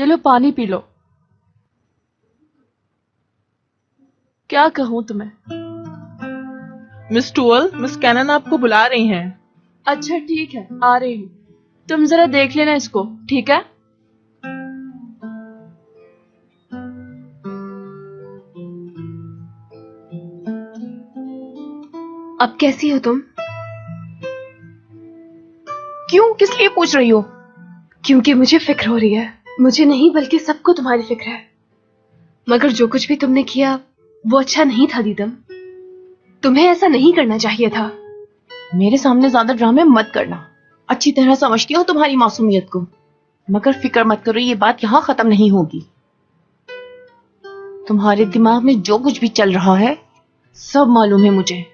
चलो पानी P low. क्या कहूँ तुम्हें? मिस टूअल, मिस कैनन आपको बुला रही हैं। अच्छा ठीक है, आ रही हूँ। तुम जरा देख लेना इसको, ठीक है? अब कैसी हो तुम? क्यों, किस लिए पूछ रही हो? क्योंकि मुझे फिक्र हो रही है। मुझे नहीं बल्कि सबको तुम्हारी फिक्र है। मगर जो कुछ भी तुमने किया वो अच्छा नहीं था दीदम। तुम्हें ऐसा नहीं करना चाहिए था। मेरे सामने ज्यादा ड्रामे मत करना। अच्छी तरह समझती हूँ तुम्हारी मासूमियत को, मगर फिक्र मत करो, ये बात यहाँ खत्म नहीं होगी। तुम्हारे दिमाग में जो कुछ भी चल रहा है सब मालूम है मुझे।